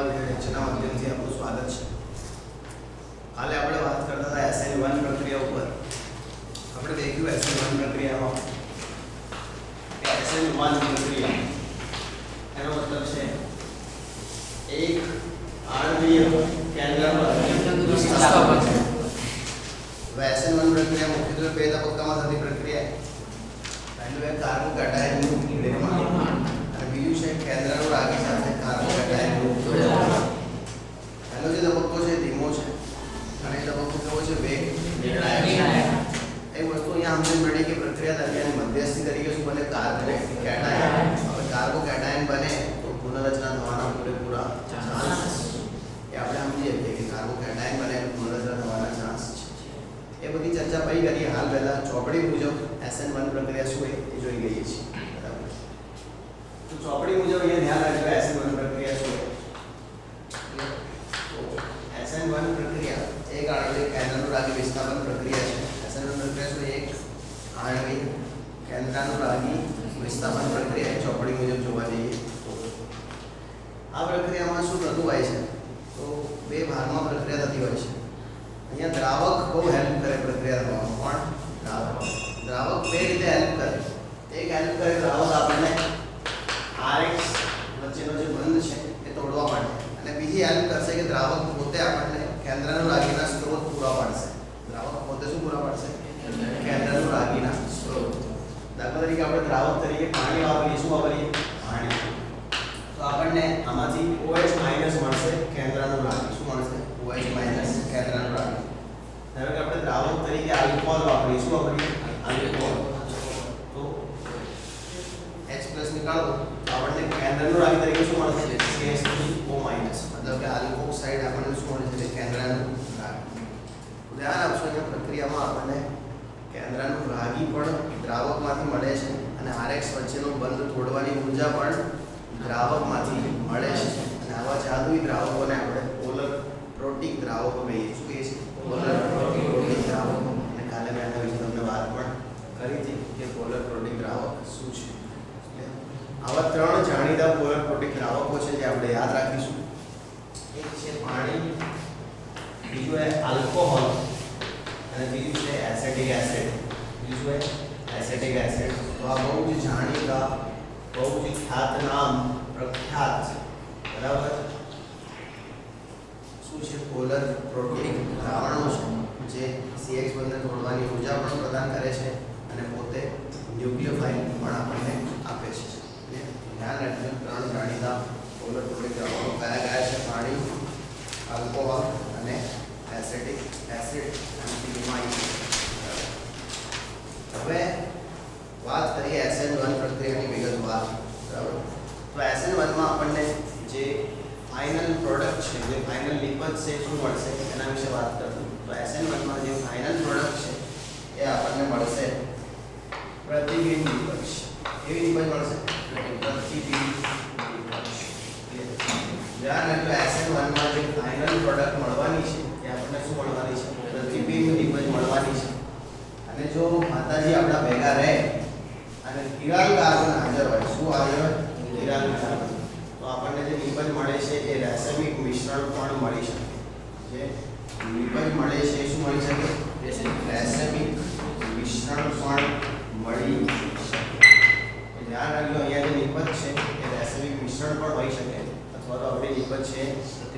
નવા વિડિયો લેક્ચરના માધ્યમથી આપનું સ્વાગત છે। કાલે આપણે વાત કરતા હતા SN1 પ્રક્રિયા ઉપર। આપણે દેખ્યું SN1 પ્રક્રિયામાં કે SN1 પ્રક્રિયા એનો મતલબ છે એક આણ્વીય કેન્દ્રનું વિસ્થાપન છે। હવે SN1 પ્રક્રિયા મુખ્યત્વે બે તબક્કામાં થતી પ્રક્રિયા છે। પહેલું એક કાર્બોકેટાયનનું નિર્માણ અને બીજું છે કેન્દ્રનું રાગી સાથે કાર્બોકેટાયનનું જોડાણ। પહેલો જે તબક્કો છે ધીમો છે અને એ તબક્કો કેવો છે વેગ નિર્ણાયક છે। એક વસ્તુ અહીંયા સમજણ પડી કે પ્રક્રિયા દરમિયાન મધ્યસ્થી તરીકે શું બને કાર્બોકેટાયન। હવે કાર્બોકેટાયન બને તો પુનઃરચના થવાના પૂરેપૂરા ચાન્સ એ આપણે સમજીએ કે કાર્બોકેટાયન બને તો પુનઃરચના થવાના ચાન્સ છે। એ બધી ચર્ચા પછી કરીએ। હાલ પહેલા ચોપડી મુજબ SN1 પ્રક્રિયા શું એ જોઈ લઈએ છીએ, બરાબર। તો ચોપડી મુજબ અહીંયા ધ્યાન રાખજો SN1 પ્રક્રિયા શું છે। તો SN1 પ્રક્રિયા એક આણ્વિક કેન્દ્રાનુરાગી વિસ્થાપન પ્રક્રિયા છે। SN1 પ્રક્રિયા શું એક આણ્વિક કેન્દ્રાનુરાગી વિસ્થાપન પ્રક્રિયા ચોપડી મુજબ જોવા જઈએ તો આ પ્રક્રિયામાં શું થતું હોય છે તો બે ભાગમાં પ્રક્રિયા થતી હોય છે। અહીંયા દ્રાવક બહુ હેલ્પ કરે પ્રક્રિયા થવામાં, પણ દ્રાવક બે રીતે હેલ્પ કરે। એક હેલ્પ કરે દ્રાવક આપણને RX વચ્ચેનો જે બંધ છે એ તોડવા માટે, અને બીજી હેલ્પ કરશે કે દ્રાવક પોતે આપણને કેન્દ્રાનુરાગીના સ્ત્રોત પૂરા પાડશે। દ્રાવક પોતે શું પૂરા પાડશે? કેન્દ્રાનુરાગીના સ્ત્રોત। દાખલા તરીકે આપણે દ્રાવક તરીકે પાણી વાપરીએ, શું વાપરીએ? પાણી। તો આપણને આમાંથી OH- મળશે કેન્દ્રાનુરાગી। શું મળશે? OH- કેન્દ્રાનુરાગી। ધારો કે આપણે દ્રાવક તરીકે આલ્કોહોલ વાપરીએ, શું વાપરીએ? આલ્કોહોલ। તો H+ નીકાળો તો આપણને કેન્દ્રાનુરાગી તરીકે શું મળશે? CH3O-। મતલબ કે આલ્કોક્સાઇડ આપણને શું મળે છે? કેન્દ્રાનુરાગી। ધ્યાન આપશો અહીંયા પ્રક્રિયામાં આપણને કેન્દ્રાનુરાગી પણ દ્રાવકમાંથી મળે છે અને RX વચ્ચેનો બંધ તોડવાની ઊર્જા પણ દ્રાવકમાંથી મળે છે। અને આવા જાદુઈ દ્રાવકોને આપણે પોલર પ્રોટીક દ્રાવકો કહીએ। શું કહીએ છીએ? Polar protic દ્રાવકો। અને કાલે મેં આના વિશે તમને વાત પણ કરી હતી કે પોલર પ્રોટીક દ્રાવક શું છે। આવા ત્રણ જાણીતા પોલર પ્રોટીક દ્રાવકો છે જે આપણે યાદ રાખીશું। એક છે પાણી, બીજું છે આલ્કોહોલ અને બીજું છે એસિટિક એસિડ। બીજું છે એસિટિક એસિડ। તો આ બહુ જ જાણીતા, બહુ જ ખ્યાતનામ, પ્રખ્યાત, બરાબર, શું છે? પોલર પ્રોટીક દ્રાવણો છે જે CH બંધને તોડવાની ઊર્જા પણ પ્રદાન કરે છે અને પોતે ન્યુક્લિયોફાઇલ પણ આપણને આપે છે। ધ્યાન રાખજો ત્રણ જાણીતા પોલર પ્રોટીક દ્રાવણો કયા કયા છે? પાણી, આલ્કોહોલ અને એસિટિક એસિડ અને બીમાઇન। હવે વાત કરીએ SN1 પ્રક્રિયાની વિગતવાર, બરાબર। તો SN1 માં આપણને જે ફાઇનલ પ્રોડક્ટ છે, જે ફાઇનલ નિપજ છે, શું મળશે એના વિશે વાત કરશું। તો SN1 માં જે ફાઇનલ પ્રોડક્ટ છે એ આપણને મળશે પ્રતિબિંબ નિપજ। કેવી નિપજ મળશે? પ્રતિબિંબ નિપજ। ધ્યાન રાખજો SN1 માં જે ફાઇનલ પ્રોડક્ટ મળવાની છે એ આપણને શું મળવાની છે? પ્રતિબિંબ નિપજ મળવાની છે। અને જો માતાજી આપણા ભેગા રહે અને કિરાલ કાર્બન હાજર હોય, શું હાજર હોય? કિરાલ કાર્બન, તો આપણને જે નિપજ મળે છે એ રાસાયણિક મિશ્રણ પણ મળી શકે। જે નિપજ મળે છે એ શું મળી શકે? રાસાયણિક મિશ્રણ પણ મળી શકે। ધ્યાન રાખજો અહીંયા જે નિપજ છે એ રાસાયણિક મિશ્રણ પણ હોઈ શકે અથવા તો આપણી નિપજ છે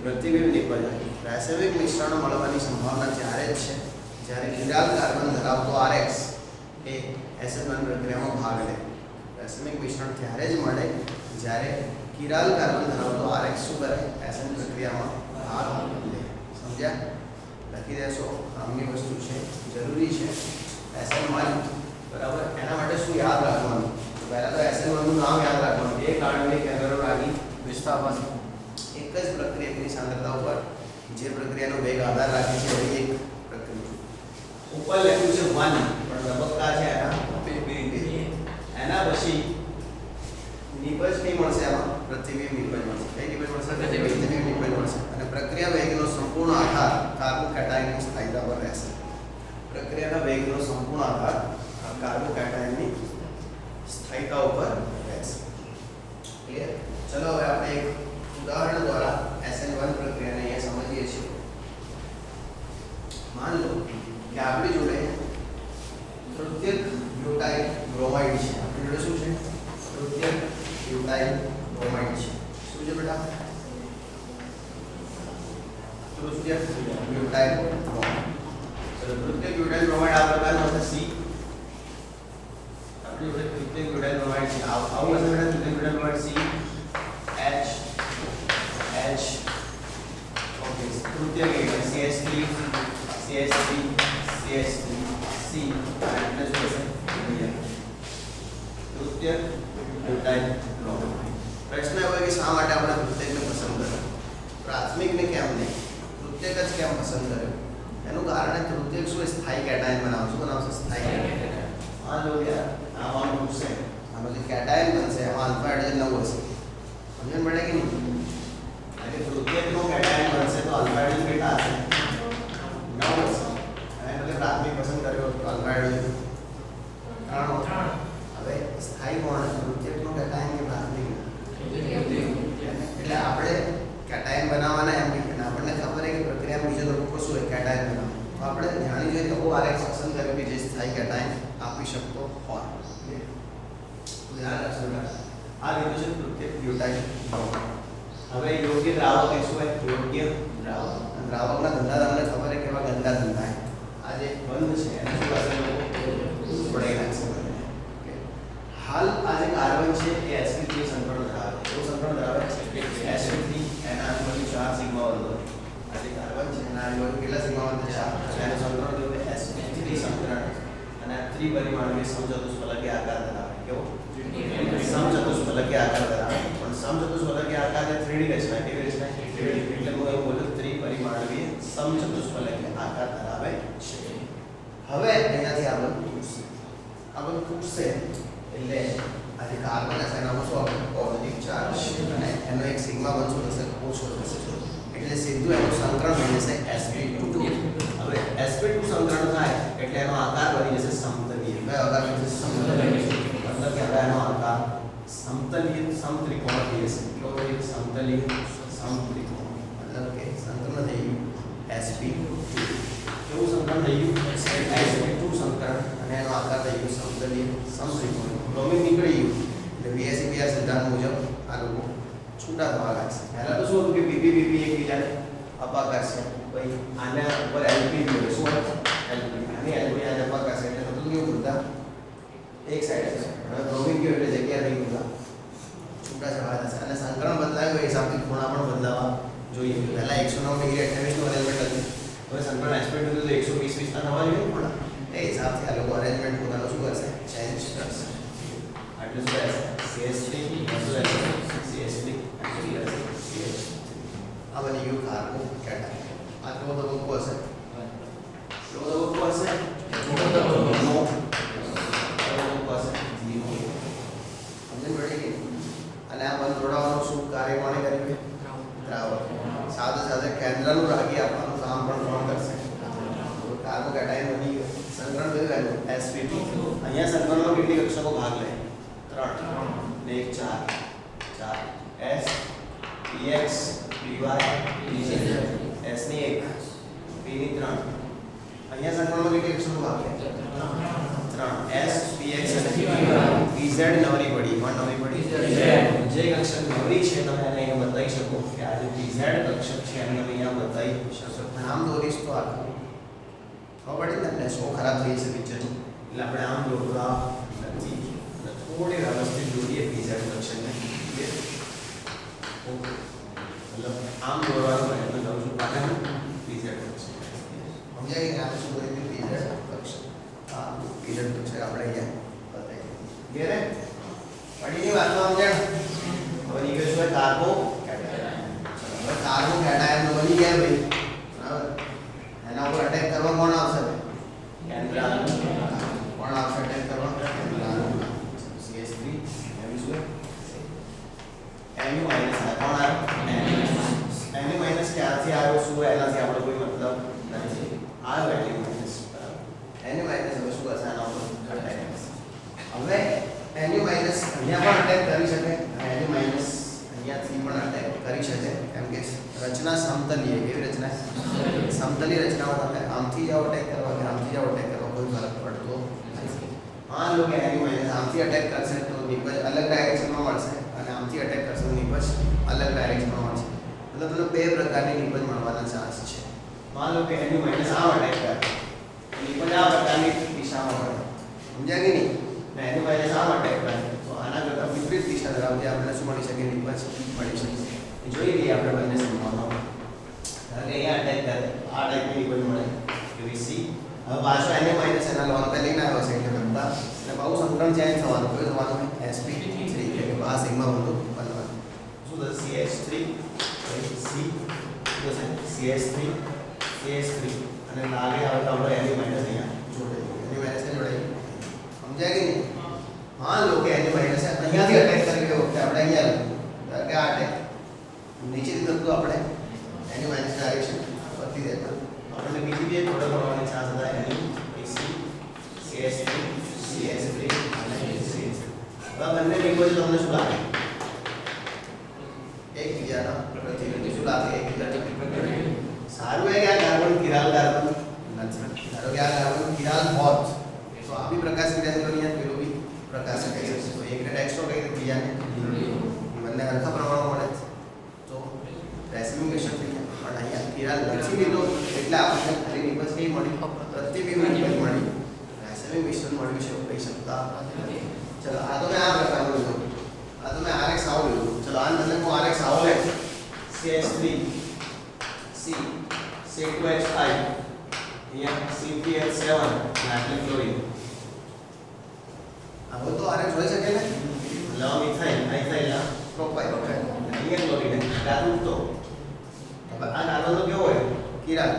પ્રતિબિંબ નિપજ હોય। રાસાયણિક મિશ્રણ મળવાની સંભાવના ત્યારે જ છે જ્યારે કિરાલ કાર્બન ધરાવતો RX એ SN1 પ્રક્રિયામાં ભાગ લે। રાસાયણિક મિશ્રણ ત્યારે જ મળે જ્યારે કિરાલ કાર્બન ધરાવતો RX શું કરે? SN પ્રક્રિયામાં ભાગ લે। સમજ્યા? લખી દેશો, આમની વસ્તુ છે, જરૂરી છે। SN1, બરાબર। એના માટે શું યાદ રાખવાનું? તો પહેલા તો SN1 નું નામ યાદ રાખવાનું। એક આણ્વિક કેન્દ્રાનુરાગી વિસ્થાપન, એક જ પ્રક્રિયાની સાંદ્રતા ઉપર જે પ્રક્રિયાનો વેગ આધાર રાખે છે એવી એક પ્રક્રિયા। ઉપર લખ્યું છે 1 પણ તબક્કા છે એના બે। એના પછી નિપજ કઈ મળશે? આમાં પ્રતિબિંબ નિપજ મળશે। કઈ નિપજ મળશે? પ્રતિબિંબ નિપજ મળશે। અને પ્રક્રિયા વેગનો સંપૂર્ણ આધાર કાર્બોકેટાયનની સ્થાયીતા પર રહેશે। પ્રક્રિયાના વેગનો સંપૂર્ણ આધાર કાર્બોકેટાયનની સ્થાયીતા ઉપર રહેશે। ક્લિયર? ચલો હવે આપણે એક ઉદાહરણ દ્વારા તૃતીય બ્યુટાઇલ બ્રોમાઇડ. ચલો તૃતીય બ્યુટાઇલ બ્રોમાઇડ આ પ્રકારનો હશે C. આપણી જોડે તૃતીય બ્યુટાઇલ બ્રોમાઇડ છે. આવું હશે બેટા તૃતીય butyl bromide C H okay તૃતીય કઈ CH3 CH3 CH3 C એટલે શું હશે તૃતીય બ્યુટાઇલ બ્રોમાઇડ. પ્રશ્ન એવો કે શા માટે આપણે તૃતીયકને પસંદ કર્યો, પ્રાથમિકને કેમ નહીં, તૃતીયક જ કેમ પસંદ કર્યો? એનું કારણ તૃતીયક શું સ્થાયી કેટાયન બનાવશે. શું બનાવશે? સ્થાયી કેટાયન. આ લો યાર આમાં મૂકશે આમાં જે કેટાયન બનશે એમાં આલ્ફા હાઇડ્રોજન 9 હશે. સમજણ પડે કે નહીં? એટલે તૃતીયકનો કેટાયન બનશે તો આલ્ફા હાઇડ્રોજન કેટલા હશે? 9 હશે. અને એટલે પ્રાથમિક પસંદ કર્યો તો આલ્ફા હાઇડ્રોજન 3. હવે સ્થાયી કોણ? તૃતીયકનો કેટાયન કે પ્રાથમિક? એટલે આપણે કેટાયન બનાવવાના એમ નહીં, આપણને ખબર છે કે પ્રક્રિયામાં બીજો તબક્કો શું હોય? કેટાયન બનાવવાનો. તો આપણે જાણી જોઈએ તો આરએક્સ પસંદ કર્યો કે જે સ્થાયી કેટાયન આપી શકતો હોય. તો યાદ રાખજો આ લીધું છે તૃતીયક બ્યુટાઇલ બ્રોમાઇડ. હવે યોગ્ય દ્રાવક એ શું હોય? યોગ્ય દ્રાવક. દ્રાવકના ધંધા તમને ખબર છે કેવા ગંદા ધંધા છે. આ જે બંધ છે એને શું કરશે લોકો? ઉડાઈ નાખશે. હાલ આ જે કાર્બન છે એ sp3 સંકરણ ધરાવે છે. શું સંકરણ ધરાવે છે? sp3 એના આજુબાજુ 4 સિગ્મા બંધ હોય. આ જે કાર્બન છે એના આજુબાજુ કેટલા સિગ્મા બંધ છે? 4. એનું સંકરણ થયું sp3 સંકરણ અને આ ત્રિપરિમાણીય સમચતુષ્ફલકીય આકાર ધરાવે. કેવો? સમચતુષ્ફલકીય આકાર ધરાવે. પણ સમચતુષ્ફલકીય આકારને 3D રચના કેવી રચના? 3D. એટલે હું એવું બોલું ત્રિપરિમાણીય સમચતુષ્ફલકીય આકાર ધરાવે છે. હવે અહીંયાથી આગળ ખૂટશે એટલે આ જે કાર્બન હશે એનામાં શું આપણે પોઝિટિવ ચાર્જ અને એનો એક સિગ્મા બનશો થશે ઓછો થશે. એટલે સીધું એનું સંકરણ બની જશે sp2. હવે sp2 સંકરણ થાય એટલે એનો આકાર બની જશે સમતલીય. કયો આકાર બની જશે? સમતલીય. મતલબ કે હવે એનો આકાર સમતલીય સમત્રિકોણ થઈ જશે. કેવો થઈ જશે? સમતલીય સમત્રિકોણ. મતલબ કે સંકરણ થઈ ગયું sp2. કેવું સંકરણ થઈ ગયું? sp2 સંકરણ અને એનો આકાર થઈ ગયો સમતલીય સમત્રિકોણ. બ્રોમિન નીકળી ગયું એટલે BSEPR સિદ્ધાંત મુજબ આ લોકો છૂટા થવા લાગશે. પહેલા તો શું હતું કે BB એકબીજાને અપાકર છે. ભાઈ આના ઉપર LP જોડે શું હોય? LP. આની LP આને અપાકર છે એટલે બધું કેવું બધા એક સાઈડ છે. હવે બ્રોમિન કેવું એટલે જગ્યા નહીં બધા છૂટા જવા જશે અને સંકરણ બદલાયું એ હિસાબથી ખૂણા પણ બદલાવા જોઈએ. પહેલા 109 ડિગ્રી 28 નું અરેન્જમેન્ટ હતું. હવે સંકરણ એસ્પેક્ટ હતું તો 120 ના થવા જોઈએ ખૂણા. એ હિસાબથી આ લોકો અરેન્જમેન્ટ પોતાનું શું કરશે? ચેન્જ કરશે. એટલે શું રહેશે? CH3 CH3 આ બની ગયું કાર્બો કેટાયન. આ કેવો તબક્કો હશે? કેવો તબક્કો હશે? ધીમો તબક્કો હશે. ધીમો. સમજણ પડી ગઈ? અને આ બંધ જોડાવાનું શું કાર્ય કોણે કર્યું? દ્રાવક. સાથે સાથે કેન્દ્રનું રાખી આપવાનું કામ પણ કોણ કરશે? કાર્બો કેટાયન બની ગયો. સંકરણ થયું sp2. અહીંયા સંકરણમાં કેટલી કક્ષકો ભાગ લે? 3 ને 1 4 S px py pz S ની 1 p ની 3. અહીંયા સંકલનમાં કેટલી કક્ષકો ભાગ લે? 3 S px અને pz નવરી પડી. કોણ નવરી પડી? જે કક્ષક નવરી છે તમે એને અહીંયા બતાવી શકો કે આ જે pz કક્ષક છે એને તમે અહીંયા બતાવી શકો. નામ દોરીશ તો આખું ખબર પડી તમને શો ખરાબ થઈ જશે પિક્ચરનું. એટલે આપણે આમ દોરવા નથી. થોડી વ્યવસ્થિત દોરીએ pz કક્ષકને. ઓકે मतलब आम दौरान मैं करूँ जो पाना है पीज़ेड कक्ष हम जाएंगे यहाँ से बोलेंगे पीज़ेड कक्ष हाँ पीज़ेड कक्ष આપણે અહીંયા बताइए ये रे पढ़ी नहीं बात हम जान अब ये क्या है कार्बो कैटायन હવે કાર્બો કેટાયન તો બની ગયા ભાઈ બરાબર એના ઉપર અટેક કરવા કોણ આવશે કેન્દ્ર કોણ આવશે અટેક કરવા કેન્દ્ર CH3 એમ શું Mu minus આ કોણ આવ્યો Mu minus ક્યાંથી આવ્યો શું એનાથી આપણો કોઈ મતલબ નથી આવ્યો એટલે માઈનસ બરાબર Mu minus હવે શું હશે આના ઉપર અટેક હવે Mu minus અહીંયા પણ અટેક કરી શકે Mu minus અહીંયાથી પણ અટેક કરી શકે કેમ કે રચના સમતલીય કેવી રચના સમતલીય રચનાઓ માટે આમથી જાવ અટેક કરવા કે આમથી જાવ અટેક કરવા કોઈ ફરક પડતો નથી मान लो कि Mu minus આમથી અટેક કરશે તો નિપજ અલગ ડાયરેક્શનમાં મળશે અને આમથી અટેક કરશે તો નિપજ અલગ ડાયરેક્શનમાં મળશે मतलब બે પ્રકારની નિપજ મળવાના ચાન્સ છે. માન લો કે એની માઈનસ આ અટેક કરે નિપજ આ પ્રકારની દિશામાં મળે, સમજ્યા કે નહીં? ને એની માઈનસ આ અટેક કરે તો આના કરતા વિપરીત દિશા ધરાવતી આપણને શું મળી શકે? નિપજ મળી શકે. જોઈ લઈએ આપણે બંને સંભાવનાઓ. કારણ કે અહીંયા અટેક કરે આ ટાઈપની નિપજ મળે યુવીસી. હવે પાછો એને માઈનસ એના લોન पे લઈને આવ્યો છે એટલે બધા એટલે બહુ સમીકરણ ચેન્જ થવાનું કોઈ થવાનું sp3 એટલે કે આ સિગ્મા બનતું બનવાનું શું થશે ch3 c થશે ch3 ch3 અને લાગે આવે તો આપણે એની માઈનસ અહીંયા જોડે એની માઈનસ ને જોડે સમજાય કે નહીં? मान लो કે એની માઈનસ અહીંયાથી અટેક કરી કે વખતે આપણે અહીંયા કે આ અટેક નીચેથી થતું આપણે એની માઈનસ ડાયરેક્શન બદલી દેતા આપણને બીજી બે થોડા મળવાની ચાન્સ હતા એની AC CS3 CS3 અને CS. હવે બંને નિપજો તમને શું લાગે? એકબીજાના પ્રતિનિધિ શું લાગે? એકબીજાના સારું है क्या कार्बन किराल कार्बन નથી ધારો કે આ કાર્બન કિરાલ હોત તો આ भी प्रकाश क्रिया से बनिया पेलो भी प्रकाश क्रिया से तो एक रेड एक्स्ट्रा कहीं क्रिया ने બંને હરખા પ્રમાણમાં મળે તો રેસિમિનેશન થઈ જાય. પણ અહીંયા કિરાલ નથી લીધો એટલે આપણને ખાલી નિપજ કઈ મળી? પ્રતિબિંબ નિપજ મળી. રેસિમિનેશન મળ્યું છે એવું કહી શકતા નથી. ચલો આ તો મેં આ પ્રકારનું લીધું, આ તો મેં RX આવો લીધું. ચલો આ બદલે હું RX આવો લે CH3 C C2H5 અહીંયા C3H7 નાઇટ્રોજન ક્લોરીન. હવે તો RX હોઈ શકે ને? લવ મિથાઇલ મિથાઇલ પ્રોપાઇલ અહીંયા ક્લોરીન ધાતુ તો હવે આ કાર્બન તો કેવો હોય? કિરાલ.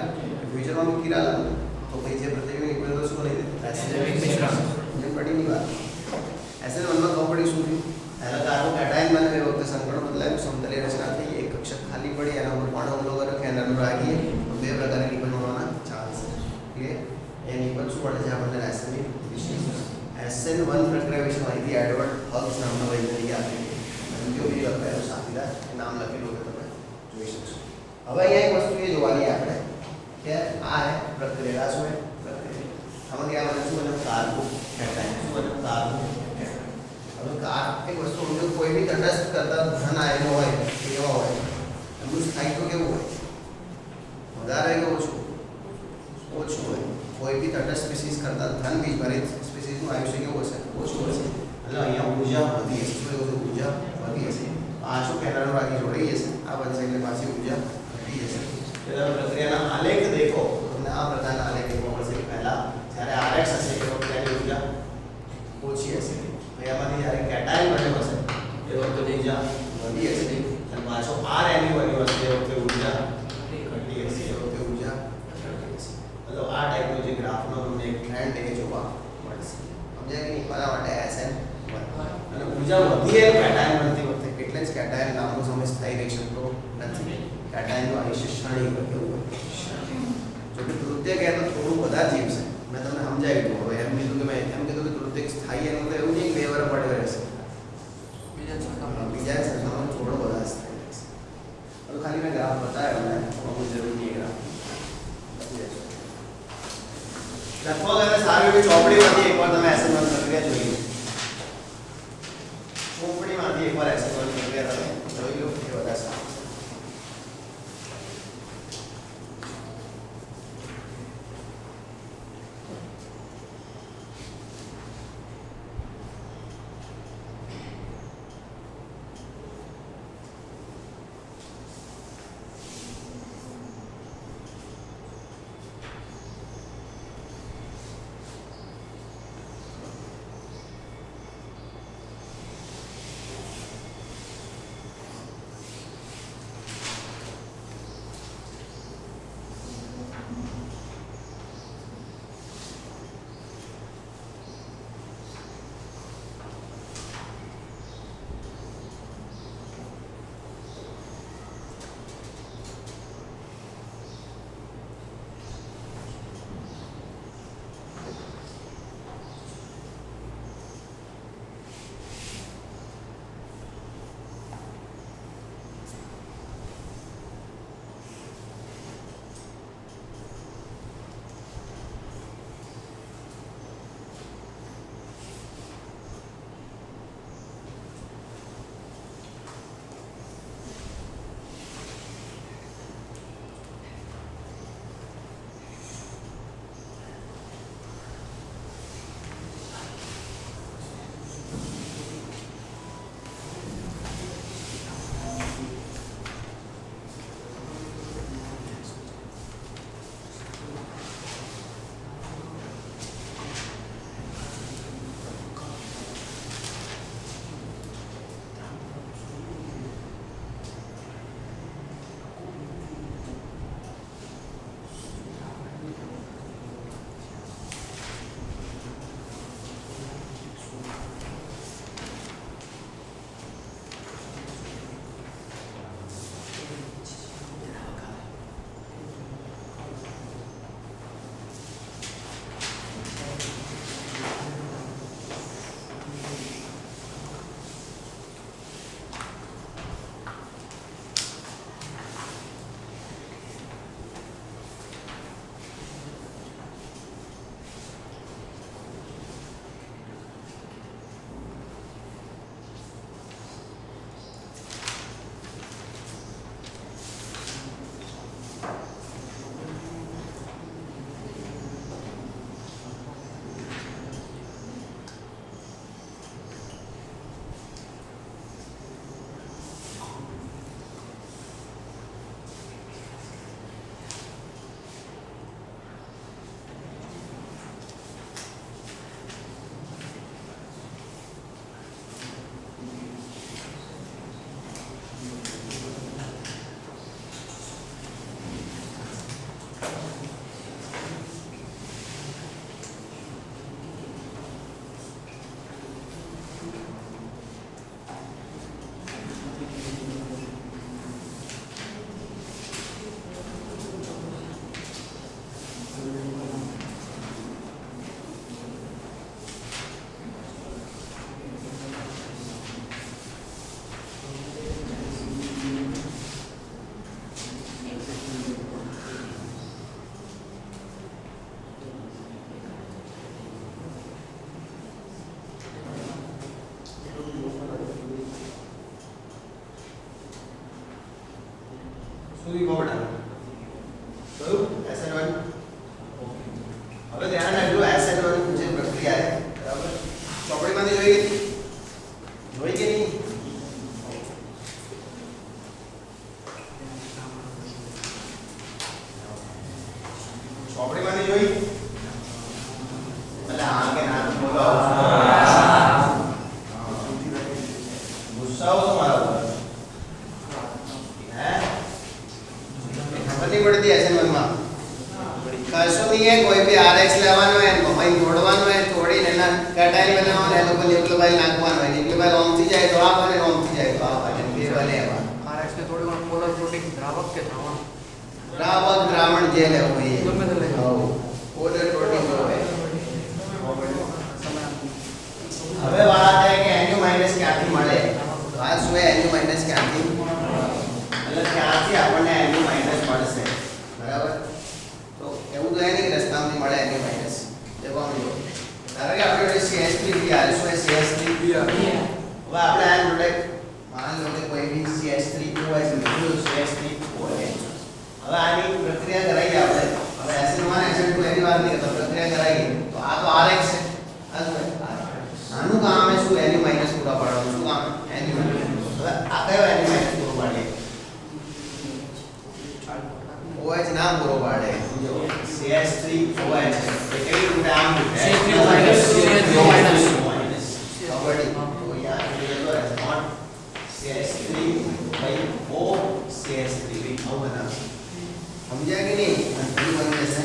ફ્યુચરમાં બી કિરાલ તો ભાઈ જે પ્રતિબિંબ નિપજ તો શું લઈ દે? રાસાયણિક મિશ્રણ. જેમ પડીની વાત SN1 માં પ્રોપર્ટી શું થયું? એના કાર્બન કેટાયન બને એ વખતે સંકળન બદલાયું, સમતલીય રચના થઈ, એક કક્ષક ખાલી પડી, એના ઉપર પાણો હુમલો કર્યો, કેન્દ્રમાં રાખીએ તો બે પ્રકારની નિપજ મળવાના ચાન્સ છે. એ નિપજ શું મળે છે આપણને? રાસાયણિક વિશ્લેષણ. SN1 પ્રક્રિયા વિશે માહિતી એડવર્ડ હગ્સ નામના વૈજ્ઞાનિકે આપી છે. જો બી લખાયેલું સાથીદાર એ નામ લખેલું હોય તમે જોઈ શકશો. હવે અહીંયા એક વસ્તુ એ જોવાની આપણે કે આ હે પ્રક્રિયા શું હે? પ્રક્રિયા આમાંથી આ મને શું બને? Carbon cation. શું બને? Carbon cation. હવે એક વસ્તુ સમજો, કોઈ બી તટસ્થ કરતા ધન આયનો હોય કેવા હોય એનું સ્થાયિત્વ કેવું હોય? વધારે કે ઓછું? ઓછું હોય. કોઈ બી તટસ્થ સ્પીસીસ કરતા ધન બીજભરિત સ્પીસીસનું આયુષ્ય કેવું હશે? ઓછું હશે. એટલે અહીંયા ઊર્જા વધી હશે. શું એવું? ઊર્જા વધી હશે. પાછું કેન્દ્રનું રાખી જોડાઈ જશે, આ બનશે એટલે પાછી ઊર્જા ઘટી જશે. એટલે પ્રક્રિયાના આલેખ દેખો તમને આ પ્રકારના આલેખ દેખવા મળશે. પહેલા જ્યારે RX હશે એ વખતે એની ઊર્જા ઓછી હશે. એમાંથી જ્યારે કેટાયન બન્યો હશે એ વખતે ઊર્જા વધી હશે અને પાછો R એની બન્યો હશે એ વખતે ઊર્જા ઘટી હશે. એ વખતે ઊર્જા ઘટી હશે. મતલબ આ ટાઈપનો જે ગ્રાફનો તમને એક ટ્રેન્ડ એ જોવા મળશે. સમજાય કે નહીં? એના માટે SN1 અને ઊર્જા વધી એ કેટાયન બનતી વખતે એટલે જ કેટાયન લાંબો સમય સ્થાયી રહી શકતો નથી. કેટાયનનું આયુષ્ય ક્ષણિક હોય. કેવું હોય? જો કે તૃતીય કહે તો થોડું બધા જીવશે. મેં તમને સમજાવી દીધું. હવે એમ કીધું કે મેં એમ કીધું કે તૃતીય સ્થાયી એનું તો એવું નહીં કે 2 વર્ષ પડ્યો રહેશે. બીજા સરખામણીમાં થોડો બધા સ્થાયી રહેશે. હવે ખાલી મેં ગ્રાફ બતાવ્યો મને બહુ જરૂરી એ ગ્રાફ લગભગ હવે સારી એવી ચોપડીમાંથી એકવાર તમે SN1 પ્રક્રિયા જોઈ લો. ચોપડીમાંથી એકવાર SN1 પ્રક્રિયા તમે જોઈ લો એ બધા સારું. સુધી મોડા કયું SN1 હવે ધ્યાન રાખજો SN1 જે પ્રક્રિયા છે બરાબર ચોપડીમાંથી જોઈ કે નહીં ચોપડીમાંથી જોઈ એટલે હા કે ના બોલો ગુસ્સાઓ તમારા ઉપર नहीं पड़ती SN1 में कशो नहीं है कोई भी RX લેવાનો है મમ્મી જોડવાનો है થોડી ને કટાઈ બનાવવાનો है લોકો ન્યુક્લિયોફાઇલ નાખવાનો है ન્યુક્લિયોફાઇલ ઓમ થઈ જાય તો આ બને ઓમ થઈ જાય તો આ બને બે ભલે એવા RX ને થોડી વાર પોલર પ્રોટીન દ્રાવક કે દ્રાવણ જે લેવું હોય ગમે તે લઈ હા પોલર પ્રોટીન જો હોય હવે વાત है કે NU માઈનસ ક્યાંથી મળે તો આ શું है NU માઈનસ ક્યાંથી એટલે ક્યાંથી આપણને NU માઈનસ મળશે બરાબર તો એવું તો નહીં કે રસ્તામાંથી મળે NU માઈનસ દેખો આમ જો ધારો કે આપણે CH3Br શું है CH3Br હવે આપણે આ જોડે માન લો કે કોઈ भी CH3OH નીકળ્યું CH3OH હવે આની પ્રક્રિયા કરાઈએ આપણે હવે SN1 SN2 એની વાત નહીં તો પ્રક્રિયા કરાઈએ તો આ તો RX છે આ શું છે આનું કામ है શું NU માઈનસ પૂરા પાડવાનું શું કામ NU હવે આ કયો NU માઈનસ પૂરો પાડીએ OH નામ પૂરો પાડે સમજો CH3OH એ કેવી રીતે આમ CH3 minus CH2 minus kabaddi તો યાર એ તો રેસ્પોન્ડ CH3/O CH3 આવું બના સમજ્યા કે નહીં અંતિમ બની જશે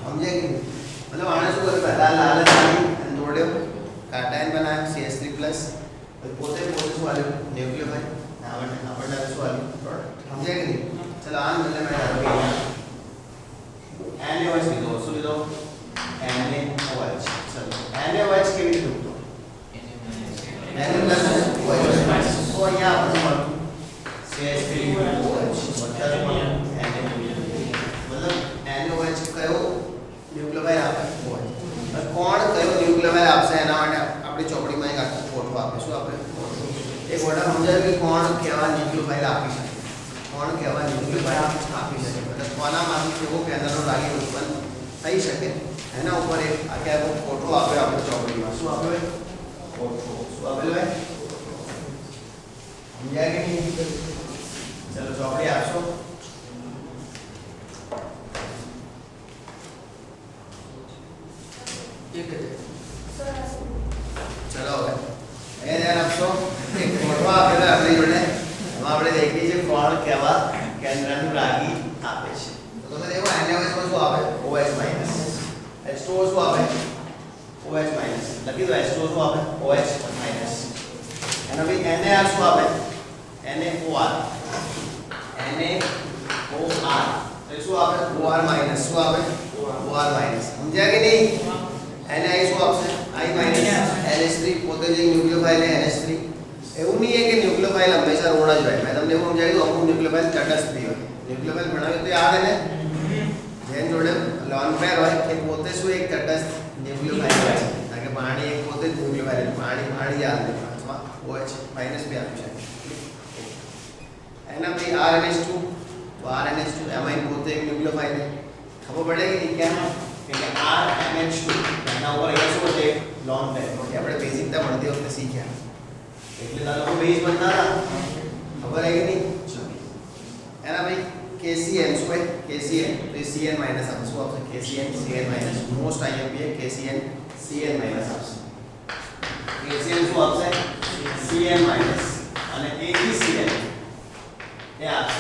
સમજ્યા કે मतलब આને શું કરે પહેલા લાલ પાણી અને દોડ્યો કાટાયન બનાવ્યો CH3+ પોતે શું આવ્યું ન્યુક્લિયોફાઇલ આપણને શું આવ્યું પ્રોડક્ટ સમજ્યા કે નહીં ચલો આમ એટલે મેં ધારો કે NaOH લીધો શું લીધો NaOH ચલો NaOH કેવી રીતે ઉઠતો Na+OH તો અહીંયા આપણને મળતું CH3OH બધા શું મળતું मतलब NaOH કયો ન્યુક્લિયોફાઇલ આપે OH કોણ કયો ન્યુક્લિયોફાઇલ આપશે એના માટે આપણી ચોપડીમાં એક આખો ફોટો આપે શું આપે એક ફોટો સમજાય કે કોણ કેવા ન્યુક્લિયોફાઇલ આપી શકે કોણ કેવા ન્યુક્લિયોફાઇલ આપી શકે मतलब કોનામાંથી કેવો પેનલનો લાગી ઉત્પન્ન થઈ શકે એના ઉપર એક આખો ફોટો આપ્યો આપણે ચોપડીમાં શું આપ્યો ફોટો શું આપેલો હોય સમજાય કે નહીં ચલો ચોપડી આપશો चलो ए ध्यान आपको एक फोटो આપેલો આપણી જોડે એમાં આપણે દેખી છે કોણ કેવા કેન્દ્રનું લાગી આપે છે તો તમે દેખો NaOH માં શું આવે OH માઈનસ H2O શું આવે OH માઈનસ લખી દો H2O શું આવે OH માઈનસ અને પછી NaR શું આવે NaOR તો શું આવે OR માઈનસ શું આવે OR માઈનસ સમજ્યા કે નહીં Na શું આપશે I માઈનસ NH3 પોતે જે ન્યુક્લિયોફાઇલ છે NH3 એવું નહીં है कि ન્યુક્લિયોફાઇલ હંમેશા ઋણ જ હોય મેં તમને એવું સમજાવ્યું તો અમુક ન્યુક્લિયોફાઇલ તટસ્થ હોય ન્યુક્લિયોફાઇલ ભણાવ્યું તો યાદ है ને જેન જોડે લોન પેર હોય કે પોતે શું એક તટસ્થ ન્યુક્લિયોફાઇલ હોય કારણ કે પાણી એક પોતે જ ન્યુક્લિયોફાઇલ પાણી યાદ રાખો અથવા OH માઈનસ બી આપી શકે એના પછી RNH2 તો RNH2 એમાં પોતે એક ન્યુક્લિયોફાઇલ છે ખબર પડે કે કેમ કે RNH2 એના ઉપર અહીંયા શું છે લોન પેર ઓકે આપણે બેઝિકતા ભણતી વખતે શીખ્યા એટલે આ લોકો બેઝ બનતા હતા ખબર है कि नहीं એના ભાઈ KCN શું है KCN તો Cn માઈનસ આપશે શું આપશે KCN Cn minus most IMP है KCN Cn માઈનસ આપશે KCN શું આપશે Cn માઈનસ અને AgCl એ આપશે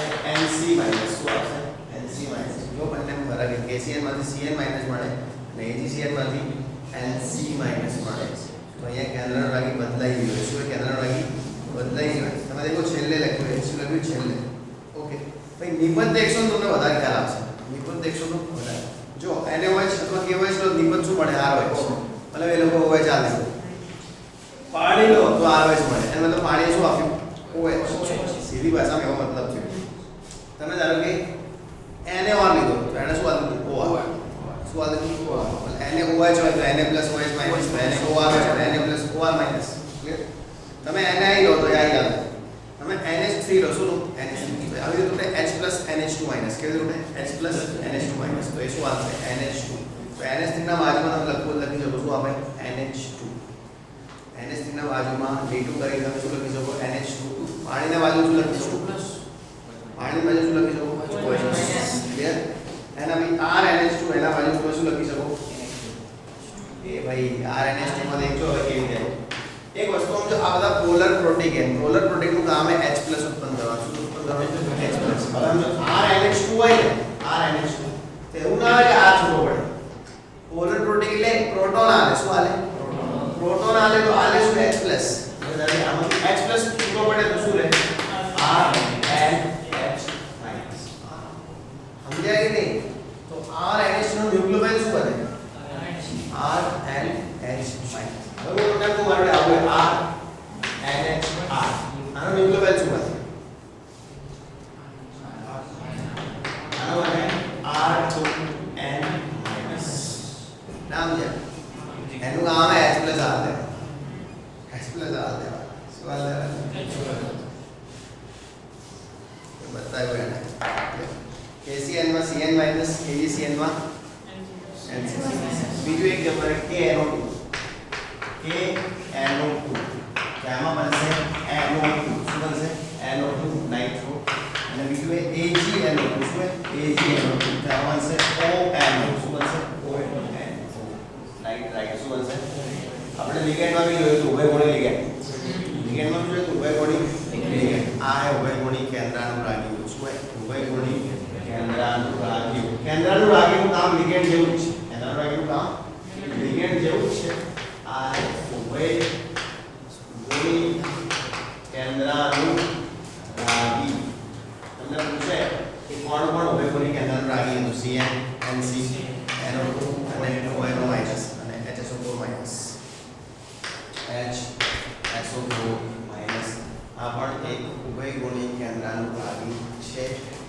AgCN માંથી Cn માઈનસ મળે અને AgCN માંથી NC માઈનસ મળે તો અહીંયા કેન્દ્રનો રાગી બદલાઈ ગયો શું કેન્દ્રનો રાગી બદલાઈ ગયો તમે દેખો છેલ્લે લખ્યું છે શું લખ્યું છેલ્લે ઓકે ભાઈ નિબંધ એકસો તમને વધારે ખ્યાલ આવશે નિબંધ એકસો નો વધારે જો NaOH અથવા KOH નો નિબંધ શું મળે ROH મતલબ એ લોકો OH ચાલે પાણી લો તો ROH મળે એનો મતલબ પાણી શું આપ્યું OH સીધી ભાષામાં એવો મતલબ છે તમે ધારો કે NaOR લીધો તો એને શું આપ્યું OR શું આપ્યું OR NaOH હોય તો Na OH માઈનસ NaOR હોય તો Na OR માઈનસ ક્લિયર તમે Ni લો તો આ યાદ તમે NH3 લો શું લો NH3 આવી રીતે H NH2 માઈનસ કેવી રીતે H NH2 માઈનસ તો એ શું આવશે NH2 તો NH3 ના બાજુમાં તમે લખી શકો શું આપે NH2 NH3 ના બાજુમાં D2 કરી તમે શું લખી શકો NH2 પાણીના બાજુ શું લખી શકો પાણી બાજુ શું લખી શકો ક્લિયર એના ભાઈ RNH2 એના બાજુ તમે શું લખી શકો એ ભાઈ RNH2 માં દેખજો હવે કેવી રીતે એક વસ્તુ સમજો આ બધા પોલર પ્રોટીન નું કામ છે H+ ઉત્પન્ન કરવાનું શું ઉત્પન્ન કરવાનું H+ હવે સમજો RNH2 હોય ને RNH2 તો એવું ના હોય કે આ છોડવો પડે પોલર પ્રોટીન એટલે પ્રોટોન આલે શું આલે પ્રોટોન આલે તો આલે શું H+ હવે આમાં H+ છોડવો પડે તો શું રહે RNH સમજાય કે નહીં તો RNH નો ન્યુક્લિયોફાઇલ શું બને RNH હવે હું તમને કહું મારે આવું RNH આનો ન્યુક્લિયોફાઇલ શું બને આનો બને R2N નામ છે એનું કામ છે H+ આલ દે H+ આલ દે શું આલ દે બતાવ્યો એને KCN માં Cn માઈનસ AgCN માં NC બીજું એક નંબર KNO2 આમાં બનશે NO2 શું બનશે NO2 નાઇટ્રો અને બીજું એ AgNO2 શું છે AgNO2 આમાં બનશે ONO શું બનશે ONO રાઈટ શું બનશે આપણે લિગેન્ડમાં બી જોયું હતું ઉભયકોણી લિગેન્ડમાં જોયું હતું ઉભયકોણી લિગેન્ડ આ હે ઉભયકોણી કેન્દ્રાનું રાગ્યું શું હે ઉભયકોણી કેન્દ્રાનું રાગ્યું કામ લિગેન્ડ જેવું જ છે કેન્દ્રાનું રાગ્યું કામ લિગેન્ડ જેવું જ છે આ ઉભયકોણી કેન્દ્રાનું રાગી તમને પૂછે કે કોણ કોણ ઉભયકોણી કેન્દ્રાનું રાગી તો Cn NC NO2 અને NO માઈનસ અને HSO4 માઈનસ HSO4 માઈનસ આ પણ એક ઉભયકોણી કેન્દ્રાનું રાગી છે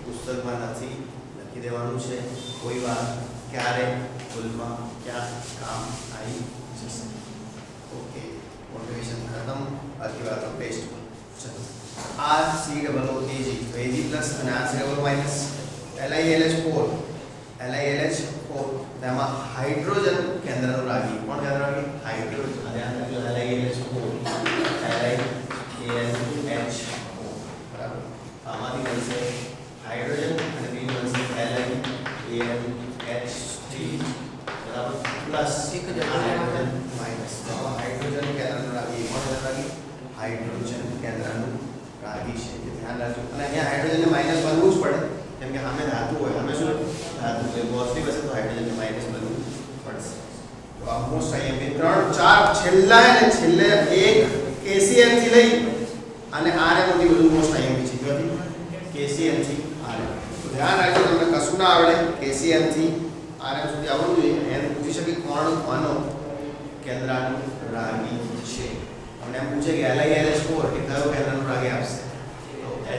પુસ્તકમાં નથી લખી દેવાનું છે કોઈ વાર ક્યારે ભૂલમાં ક્યાં કામ આવી જશે ઓકે મોટિવેશન ખતમ બાકી વાતો ટેસ્ટ ચલો આ COOAG તો Ag પ્લસ અને આ COO માઈનસ LiLH4 તેમાં હાઇડ્રોજન કેન્દ્રનું રાગી કોણ કેન્દ્રનું રાગી હાઇડ્રોજન ધ્યાન રાખજો LiLH4 LiAlH4 બરાબર આમાંથી બનશે હાઇડ્રોજન અને બીજું બનશે LiAlH3 બરાબર પ્લસ એક જ હાઇડ્રોજન માઈનસ તો હાઇડ્રોજન કેન્દ્રનું રાગી કોણ કેન્દ્રનું રાગી હાઇડ્રોજન કેન્દ્રનું રાગી છે ધ્યાન રાખજો અને અહીંયા હાઇડ્રોજનને માઈનસ બનવું જ પડે કેમ કે સામે ધાતુ હોય અમે શું ધાતુ એટલે પોઝિટિવ હશે તો હાઇડ્રોજનને માઈનસ બનવું પડશે તો આ મોસ્ટ આઈએમપી 3 4 છેલ્લા હે ને છેલ્લે એક KCl થી લઈ અને RN સુધી બધું મોસ્ટ આઈએમપી છે ક્યોથી KCl થી RN તો ધ્યાન રાખજો તમને કશું ના આવડે KCl થી RN સુધી આવડવું જોઈએ એને પૂછી શકે કોણ કોનો કેન્દ્રનું રાગી છે આપણે એમ પૂછે કે LiLH4 એ કયો કેન્દ્રનું રાગી આપશે તો H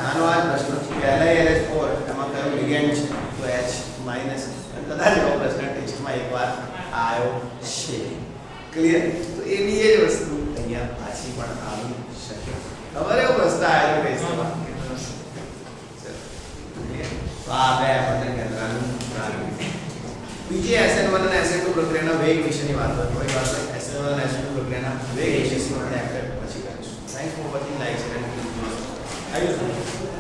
આનો આ પ્રશ્ન છે LiLH4 એમાં કયો લિગેન્ડ છે તો H માઈનસ કદાચ એવો પ્રશ્ન ટેસ્ટમાં એકવાર આવ્યો છે ક્લિયર તો એની એ જ વસ્તુ અહીંયા પાછી પણ આવી શકે ખબર એવો પ્રશ્ન આવ્યો ટેસ્ટમાં તો આ બે આપણને કેન્દ્રનું રાગી બીજી SN1 અને SN2 પ્રક્રિયાના વેગ વિશેની વાત કોઈ વાત SN1 અને SN2 પ્રક્રિયાના વેગ વિશે આપણે પછી કરીશું thanks for watching like share and subscribe